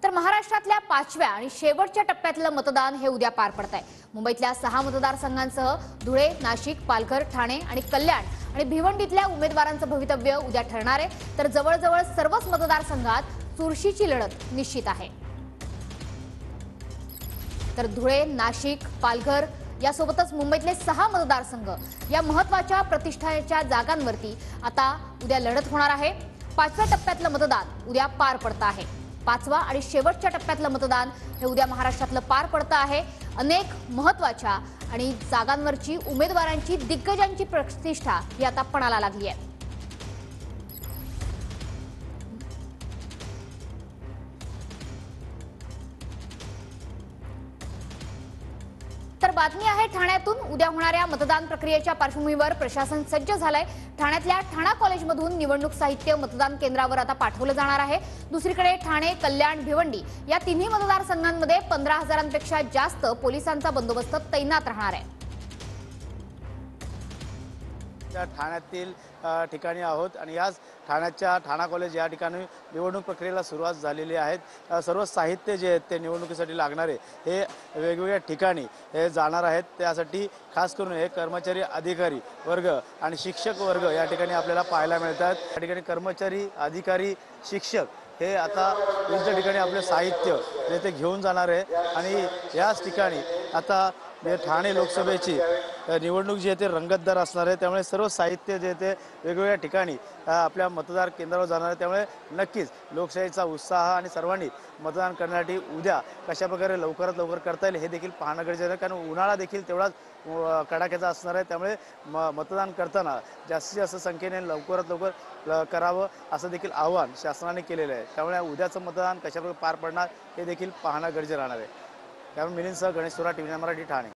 तर महाराष्ट्रातल्या 5व्या आणि शेवटच्या टप्प्यातलं मतदान हे उद्या पार पडत आहे। मुंबईतल्या 6 मतदारसंघांसह धुळे, नाशिक, पालघर, ठाणे आणि कल्याण आणि भिवंडीतल्या उमेदवारांचं भवितव्य उद्या ठरणार आहे। तर जवळजवळ सर्वच मतदारसंघात चुरशीची लढत निश्चित आहे। तर धुळे, नाशिक, पालघर यासोबतच मुंबईतले 6 मतदारसंघ या महत्त्वाच्या प्रतिष्ठेच्या जागांवरती आता उद्या लढत होणार आहे। 5व्या टप्प्यातलं मतदान उद्या पार पडतं आहे। 5वा आणि शेवटच्या टप्प्यातलं मतदान हे उद्या महाराष्ट्रातलं पार पडतं आहे। अनेक महत्त्वाच्या आणि जागांवरची उमेदवारांची दिग्गजांची प्रतिष्ठा ही आता पणाला लागली आहे। तर बातमी आहे ठाण्यातून। उद्या होणाऱ्या मतदान प्रक्रियेच्या पार्श्वभूमीवर प्रशासन सज्ज झालंय। ठाण्यातल्या ठाणा कॉलेजमधून निवडणूक साहित्य मतदान केंद्रावर आता पाठवलं जाणार आहे। दुसरीकडे ठाणे, कल्याण, भिवंडी या तिन्ही मतदारसंघांमध्ये 15,000पेक्षा जास्त पोलिसांचा बंदोबस्त तैनात राहणार आहे। ठाण्यातील ठिकाणी आहोत आणि याच ठाण्याच्या ठाणा कॉलेज या ठिकाणी निवडणूक प्रक्रियेला सुरुवात झालेली आहे। सर्व साहित्य जे आहेत ते निवडणुकीसाठी लागणारे हे वेगवेगळ्या ठिकाणी हे जाणार आहेत। त्यासाठी खास करून हे कर्मचारी, अधिकारी वर्ग आणि शिक्षक वर्ग या ठिकाणी आपल्याला पाहायला मिळतात। या ठिकाणी कर्मचारी, अधिकारी, शिक्षक हे आता विविध ठिकाणी आपले साहित्य ते घेऊन जाणार आहे आणि याच ठिकाणी आता ठाणे लोकसभेची निवडणूक जी आहे ते रंगतदार असणार आहे। त्यामुळे सर्व साहित्य जे ते वेगवेगळ्या ठिकाणी आपल्या मतदार केंद्रावर जाणार आहे। त्यामुळे नक्कीच लोकशाहीचा उत्साह आणि सर्वांनी मतदान करण्यासाठी उद्या कशा प्रकारे लवकरात लवकर करता येईल हे देखील पाहणं गरजेचं आहे, कारण उन्हाळा देखील तेवढाच कडाक्याचा असणार आहे। त्यामुळे मतदान करताना जास्तीत जास्त संख्येने लवकरात लवकर करावं असं देखील आवाहन शासनाने केलेलं आहे। त्यामुळे उद्याचं मतदान कशा प्रकारे पार पडणार हे देखील पाहणं गरजेचं राहणार आहे। त्यामुळे मिलिंदसह गणेश सोरा, टीव्ही मराठी, ठाणे।